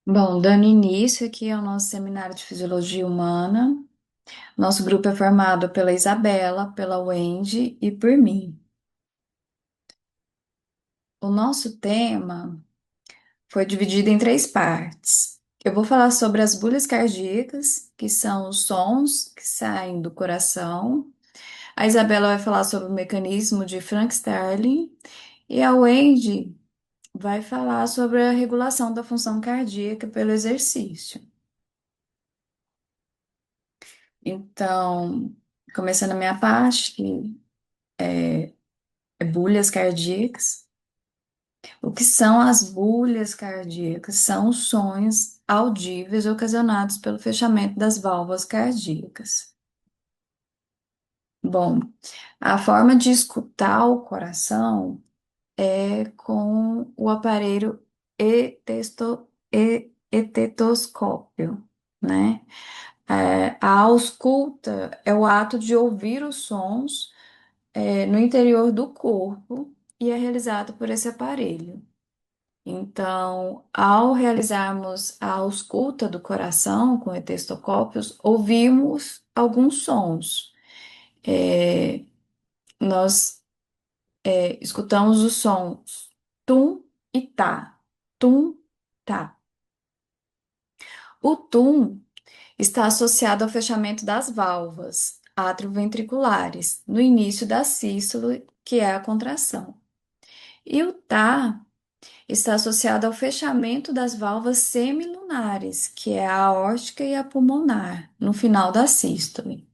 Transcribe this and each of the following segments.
Bom, dando início aqui ao nosso seminário de Fisiologia Humana, nosso grupo é formado pela Isabela, pela Wendy e por mim. O nosso tema foi dividido em três partes. Eu vou falar sobre as bulhas cardíacas, que são os sons que saem do coração. A Isabela vai falar sobre o mecanismo de Frank Starling e a Wendy vai falar sobre a regulação da função cardíaca pelo exercício. Então, começando a minha parte, que é bulhas cardíacas. O que são as bulhas cardíacas? São os sons audíveis ocasionados pelo fechamento das válvulas cardíacas. Bom, a forma de escutar o coração é com o aparelho etetoscópio, né? A ausculta é o ato de ouvir os sons no interior do corpo e é realizado por esse aparelho. Então, ao realizarmos a ausculta do coração com etestocópios, ouvimos alguns sons. É, nós escutamos os sons tum e tá, tum, tá. O tum está associado ao fechamento das válvulas atrioventriculares no início da sístole, que é a contração. E o tá está associado ao fechamento das válvulas semilunares, que é a aórtica e a pulmonar, no final da sístole.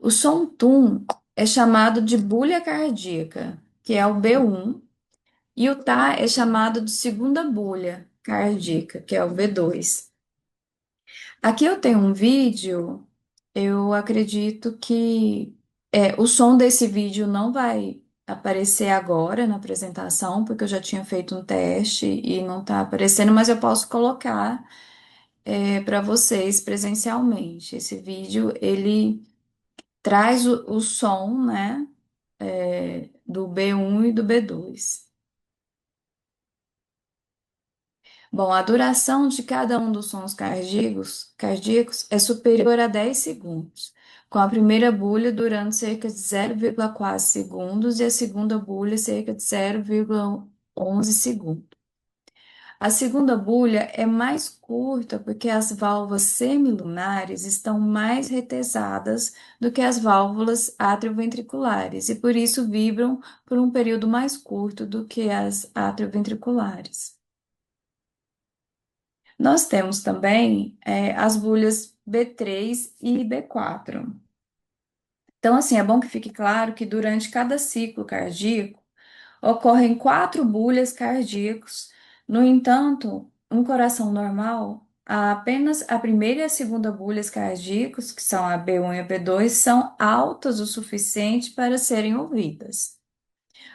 O som TUM é chamado de bulha cardíaca, que é o B1, e o TA é chamado de segunda bulha cardíaca, que é o V2. Aqui eu tenho um vídeo, eu acredito que o som desse vídeo não vai aparecer agora na apresentação, porque eu já tinha feito um teste e não está aparecendo, mas eu posso colocar para vocês presencialmente. Esse vídeo, ele traz o som, né, do B1 e do B2. Bom, a duração de cada um dos sons cardíacos é superior a 10 segundos, com a primeira bulha durando cerca de 0,4 segundos e a segunda bulha cerca de 0,11 segundos. A segunda bulha é mais curta porque as válvulas semilunares estão mais retesadas do que as válvulas atrioventriculares e por isso vibram por um período mais curto do que as atrioventriculares. Nós temos também as bulhas B3 e B4. Então, assim, é bom que fique claro que durante cada ciclo cardíaco ocorrem quatro bulhas cardíacas. No entanto, um coração normal, apenas a primeira e a segunda bulhas cardíacas, que são a B1 e a B2, são altas o suficiente para serem ouvidas.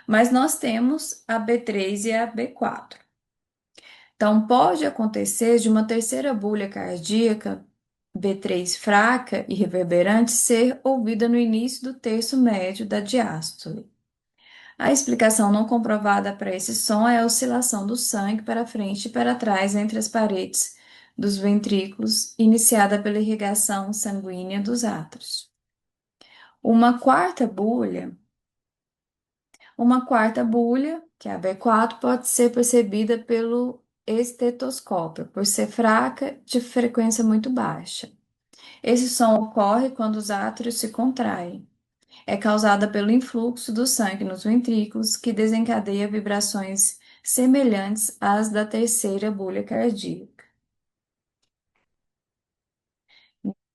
Mas nós temos a B3 e a B4. Então, pode acontecer de uma terceira bulha cardíaca, B3 fraca e reverberante, ser ouvida no início do terço médio da diástole. A explicação não comprovada para esse som é a oscilação do sangue para frente e para trás entre as paredes dos ventrículos, iniciada pela irrigação sanguínea dos átrios. Uma quarta bulha, uma quarta bulha, que é a B4, pode ser percebida pelo estetoscópio, por ser fraca, de frequência muito baixa. Esse som ocorre quando os átrios se contraem. É causada pelo influxo do sangue nos ventrículos, que desencadeia vibrações semelhantes às da terceira bulha cardíaca.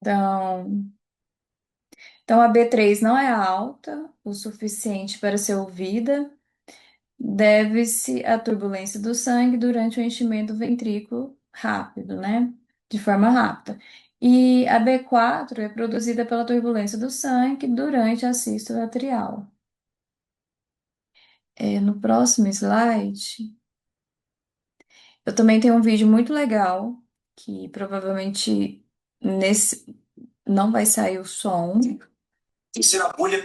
Então, então a B3 não é alta o suficiente para ser ouvida, deve-se à turbulência do sangue durante o enchimento do ventrículo rápido, né? De forma rápida. E a B4 é produzida pela turbulência do sangue durante a sístole atrial. No próximo slide, eu também tenho um vídeo muito legal, que provavelmente nesse não vai sair o som. Terceira bolha.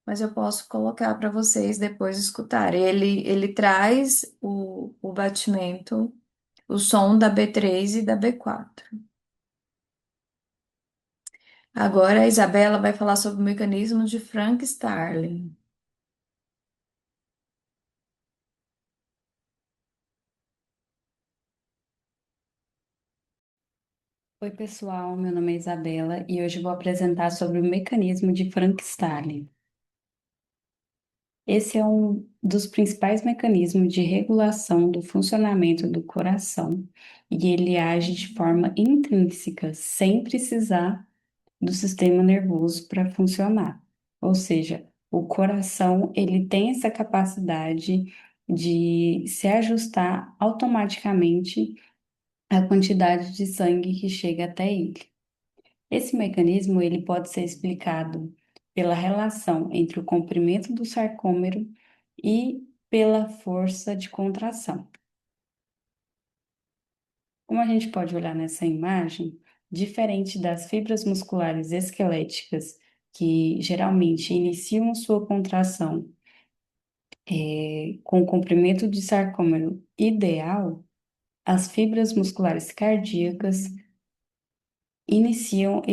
mas eu posso colocar para vocês depois escutarem. Ele traz o batimento, o som da B3 e da B4. Agora a Isabela vai falar sobre o mecanismo de Frank Starling. Oi, pessoal, meu nome é Isabela e hoje eu vou apresentar sobre o mecanismo de Frank-Starling. Esse é um dos principais mecanismos de regulação do funcionamento do coração e ele age de forma intrínseca, sem precisar do sistema nervoso para funcionar. Ou seja, o coração ele tem essa capacidade de se ajustar automaticamente à quantidade de sangue que chega até ele. Esse mecanismo ele pode ser explicado pela relação entre o comprimento do sarcômero e pela força de contração. Como a gente pode olhar nessa imagem, diferente das fibras musculares esqueléticas, que geralmente iniciam sua contração com o comprimento de sarcômero ideal, as fibras musculares cardíacas iniciam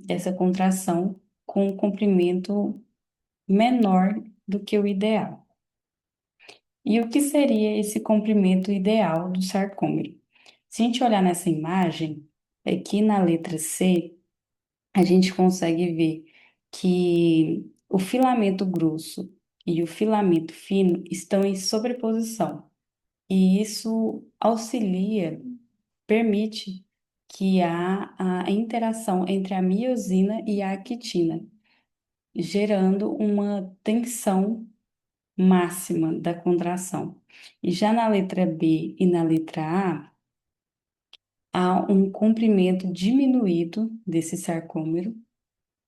essa contração com um comprimento menor do que o ideal. E o que seria esse comprimento ideal do sarcômero? Se a gente olhar nessa imagem, aqui na letra C, a gente consegue ver que o filamento grosso e o filamento fino estão em sobreposição. E isso auxilia, permite que há a interação entre a miosina e a actina, gerando uma tensão máxima da contração. E já na letra B e na letra A, há um comprimento diminuído desse sarcômero,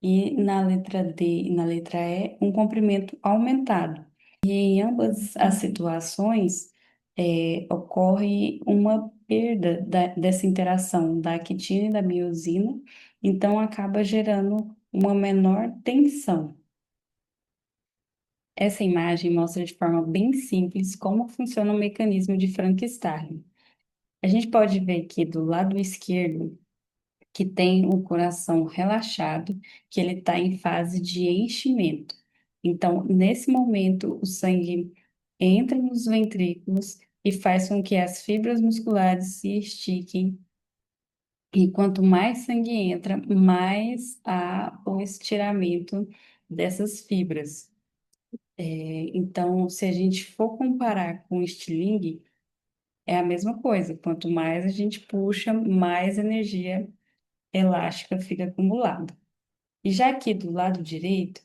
e na letra D e na letra E, um comprimento aumentado. E em ambas as situações, ocorre uma perda dessa interação da actina e da miosina, então acaba gerando uma menor tensão. Essa imagem mostra de forma bem simples como funciona o mecanismo de Frankenstein. A gente pode ver aqui do lado esquerdo que tem o coração relaxado, que ele está em fase de enchimento. Então, nesse momento, o sangue entra nos ventrículos e faz com que as fibras musculares se estiquem. E quanto mais sangue entra, mais há o estiramento dessas fibras. Então, se a gente for comparar com o estilingue, é a mesma coisa. Quanto mais a gente puxa, mais energia elástica fica acumulada. E já aqui do lado direito,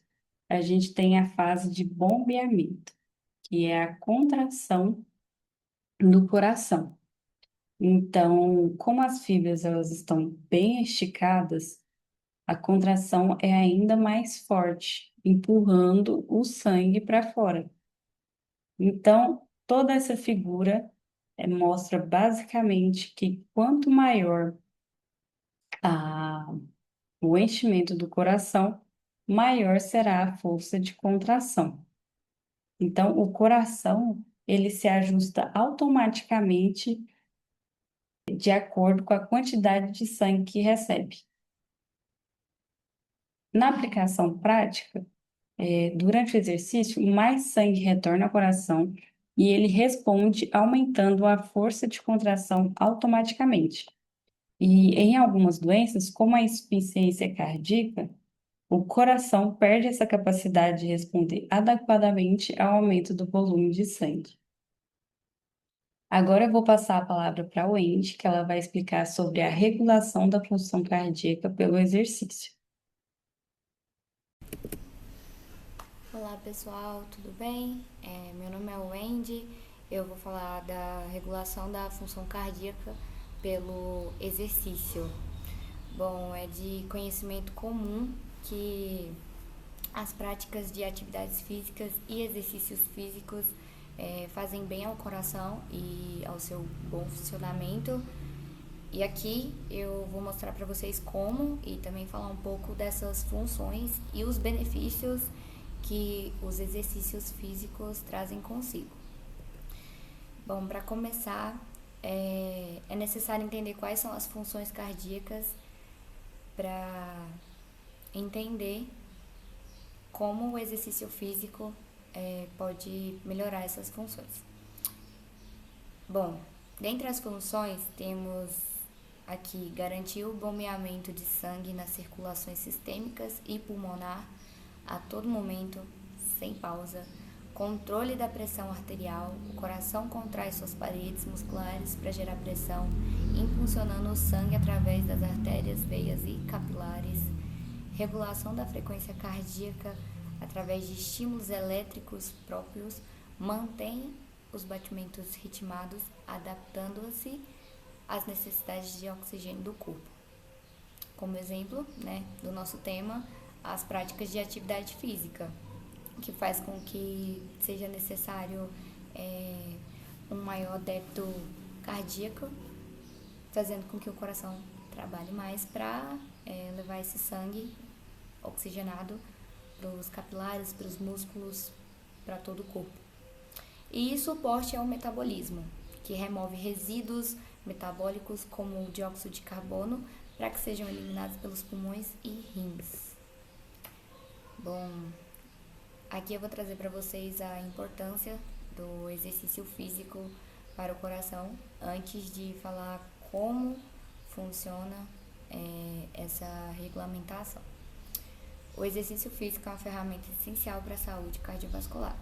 a gente tem a fase de bombeamento, que é a contração do coração. Então, como as fibras elas estão bem esticadas, a contração é ainda mais forte, empurrando o sangue para fora. Então, toda essa figura mostra basicamente que quanto maior a, o enchimento do coração, maior será a força de contração. Então, o coração, ele se ajusta automaticamente de acordo com a quantidade de sangue que recebe. Na aplicação prática, durante o exercício, mais sangue retorna ao coração e ele responde aumentando a força de contração automaticamente. E em algumas doenças, como a insuficiência cardíaca, o coração perde essa capacidade de responder adequadamente ao aumento do volume de sangue. Agora eu vou passar a palavra para a Wendy, que ela vai explicar sobre a regulação da função cardíaca pelo exercício. Olá pessoal, tudo bem? Meu nome é Wendy, eu vou falar da regulação da função cardíaca pelo exercício. Bom, é de conhecimento comum que as práticas de atividades físicas e exercícios físicos fazem bem ao coração e ao seu bom funcionamento. E aqui eu vou mostrar para vocês como e também falar um pouco dessas funções e os benefícios que os exercícios físicos trazem consigo. Bom, para começar, é necessário entender quais são as funções cardíacas para entender como o exercício físico pode melhorar essas funções. Bom, dentre as funções temos aqui garantir o bombeamento de sangue nas circulações sistêmicas e pulmonar a todo momento, sem pausa, controle da pressão arterial, o coração contrai suas paredes musculares para gerar pressão, impulsionando o sangue através das artérias, veias e capilares, regulação da frequência cardíaca através de estímulos elétricos próprios, mantém os batimentos ritmados, adaptando-se às necessidades de oxigênio do corpo. Como exemplo, do nosso tema, as práticas de atividade física, que faz com que seja necessário um maior débito cardíaco, fazendo com que o coração trabalhe mais para levar esse sangue oxigenado para os capilares, para os músculos, para todo o corpo. E suporte ao metabolismo, que remove resíduos metabólicos como o dióxido de carbono para que sejam eliminados pelos pulmões e rins. Bom, aqui eu vou trazer para vocês a importância do exercício físico para o coração, antes de falar como funciona essa regulamentação. O exercício físico é uma ferramenta essencial para a saúde cardiovascular.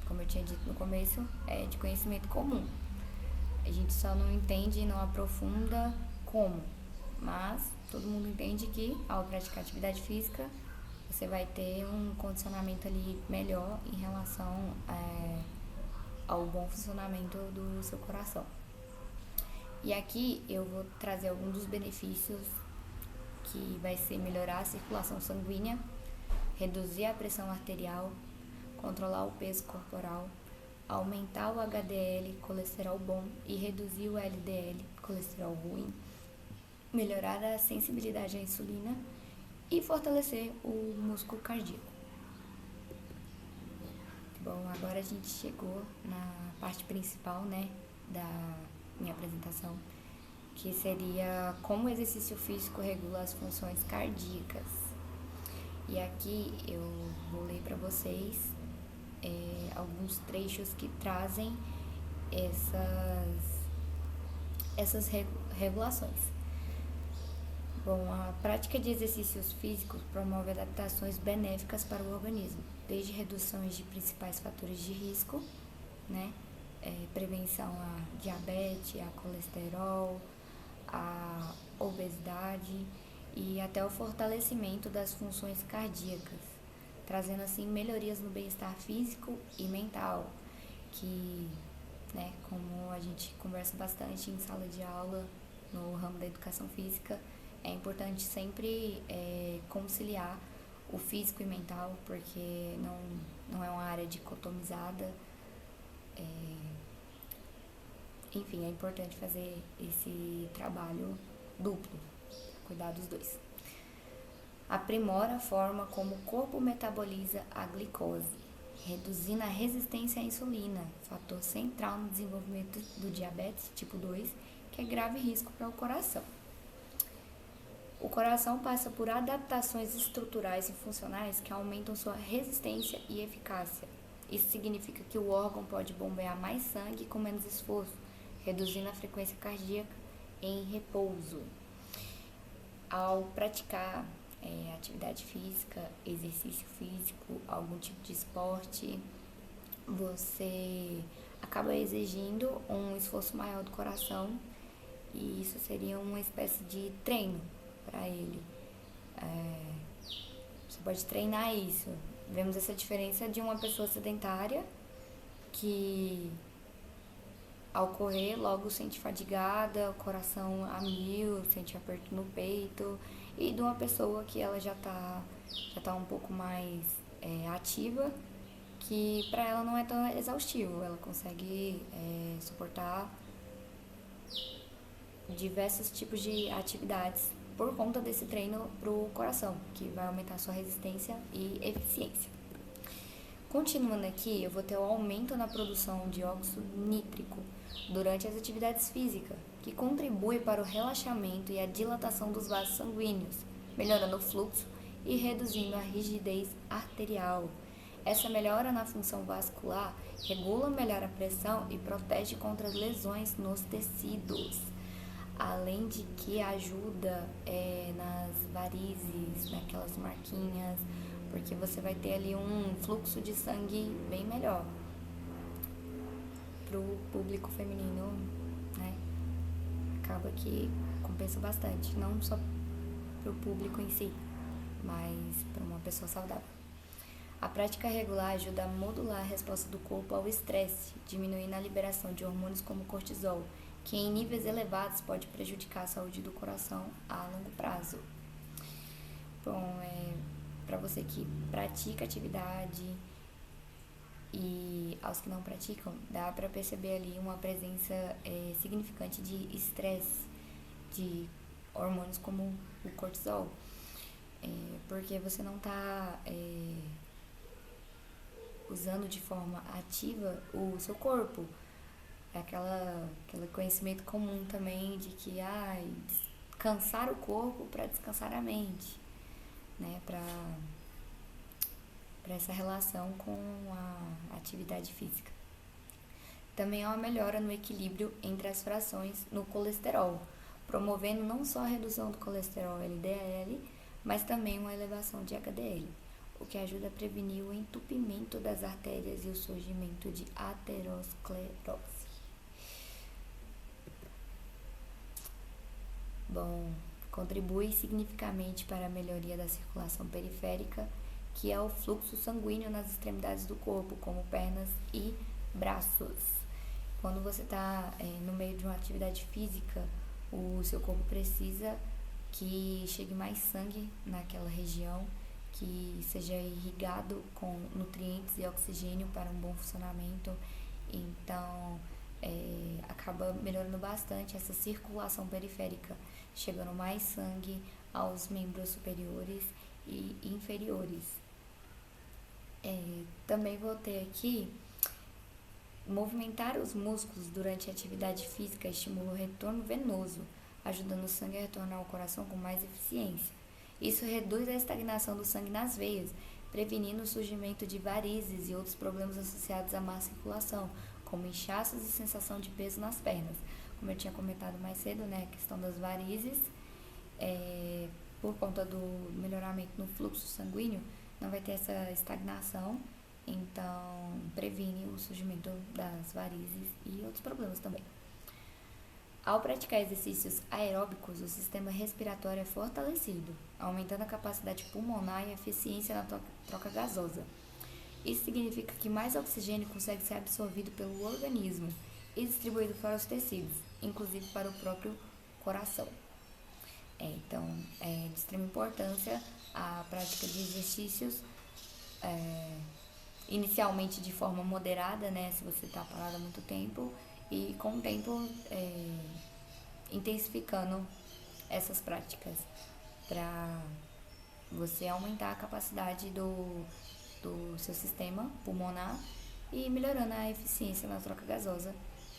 Como eu tinha dito no começo, é de conhecimento comum. A gente só não entende e não aprofunda como, mas todo mundo entende que ao praticar atividade física, você vai ter um condicionamento ali melhor em relação ao bom funcionamento do seu coração. E aqui eu vou trazer alguns dos benefícios, que vai ser melhorar a circulação sanguínea, reduzir a pressão arterial, controlar o peso corporal, aumentar o HDL, colesterol bom, e reduzir o LDL, colesterol ruim, melhorar a sensibilidade à insulina e fortalecer o músculo cardíaco. Bom, agora a gente chegou na parte principal, da minha apresentação, que seria como o exercício físico regula as funções cardíacas. E aqui eu vou ler para vocês alguns trechos que trazem essas regulações. Bom, a prática de exercícios físicos promove adaptações benéficas para o organismo, desde reduções de principais fatores de risco, prevenção a diabetes, a colesterol, a obesidade e até o fortalecimento das funções cardíacas, trazendo assim melhorias no bem-estar físico e mental, que, como a gente conversa bastante em sala de aula, no ramo da educação física, é importante sempre conciliar o físico e mental, porque não é uma área dicotomizada. Enfim, é importante fazer esse trabalho duplo, cuidar dos dois. Aprimora a forma como o corpo metaboliza a glicose, reduzindo a resistência à insulina, fator central no desenvolvimento do diabetes tipo 2, que é grave risco para o coração. O coração passa por adaptações estruturais e funcionais que aumentam sua resistência e eficácia. Isso significa que o órgão pode bombear mais sangue com menos esforço, reduzindo a frequência cardíaca em repouso. Ao praticar atividade física, exercício físico, algum tipo de esporte, você acaba exigindo um esforço maior do coração, e isso seria uma espécie de treino para ele. Você pode treinar isso. Vemos essa diferença de uma pessoa sedentária que ao correr logo sente fadigada, o coração a mil, sente aperto no peito, e de uma pessoa que ela já tá um pouco mais ativa, que para ela não é tão exaustivo, ela consegue suportar diversos tipos de atividades por conta desse treino pro coração, que vai aumentar sua resistência e eficiência. Continuando aqui, eu vou ter o aumento na produção de óxido nítrico durante as atividades físicas, que contribui para o relaxamento e a dilatação dos vasos sanguíneos, melhorando o fluxo e reduzindo a rigidez arterial. Essa melhora na função vascular regula melhor a pressão e protege contra as lesões nos tecidos. Além de que ajuda nas varizes, naquelas marquinhas, porque você vai ter ali um fluxo de sangue bem melhor pro público feminino, né? Acaba que compensa bastante, não só pro público em si, mas para uma pessoa saudável. A prática regular ajuda a modular a resposta do corpo ao estresse, diminuindo a liberação de hormônios como cortisol, que em níveis elevados pode prejudicar a saúde do coração a longo prazo. Bom, para você que pratica atividade e aos que não praticam, dá para perceber ali uma presença significante de estresse, de hormônios como o cortisol, porque você não está usando de forma ativa o seu corpo. É aquele conhecimento comum também de que descansar o corpo para descansar a mente, né? Para essa relação com a atividade física. Também há uma melhora no equilíbrio entre as frações no colesterol, promovendo não só a redução do colesterol LDL, mas também uma elevação de HDL, o que ajuda a prevenir o entupimento das artérias e o surgimento de aterosclerose. Bom, contribui significativamente para a melhoria da circulação periférica, que é o fluxo sanguíneo nas extremidades do corpo, como pernas e braços. Quando você está no meio de uma atividade física, o seu corpo precisa que chegue mais sangue naquela região, que seja irrigado com nutrientes e oxigênio para um bom funcionamento. Então, acaba melhorando bastante essa circulação periférica, chegando mais sangue aos membros superiores e inferiores. Também vou ter aqui, movimentar os músculos durante a atividade física estimula o retorno venoso, ajudando o sangue a retornar ao coração com mais eficiência. Isso reduz a estagnação do sangue nas veias, prevenindo o surgimento de varizes e outros problemas associados à má circulação, como inchaços e sensação de peso nas pernas. Como eu tinha comentado mais cedo, né, a questão das varizes, por conta do melhoramento no fluxo sanguíneo, não vai ter essa estagnação, então previne o surgimento das varizes e outros problemas também. Ao praticar exercícios aeróbicos, o sistema respiratório é fortalecido, aumentando a capacidade pulmonar e a eficiência na troca gasosa. Isso significa que mais oxigênio consegue ser absorvido pelo organismo e distribuído para os tecidos, inclusive para o próprio coração. Então, é de extrema importância a prática de exercícios, inicialmente de forma moderada, né, se você está parado há muito tempo, e com o tempo intensificando essas práticas para você aumentar a capacidade do seu sistema pulmonar e melhorando a eficiência na troca gasosa,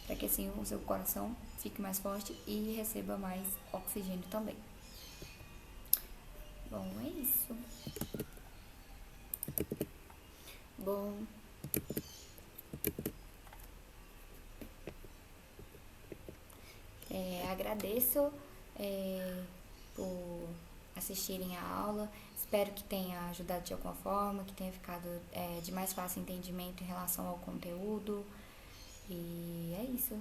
para que assim o seu coração fique mais forte e receba mais oxigênio também. Bom, é isso. Bom, agradeço por assistirem a aula. Espero que tenha ajudado de alguma forma, que tenha ficado de mais fácil entendimento em relação ao conteúdo. E é isso.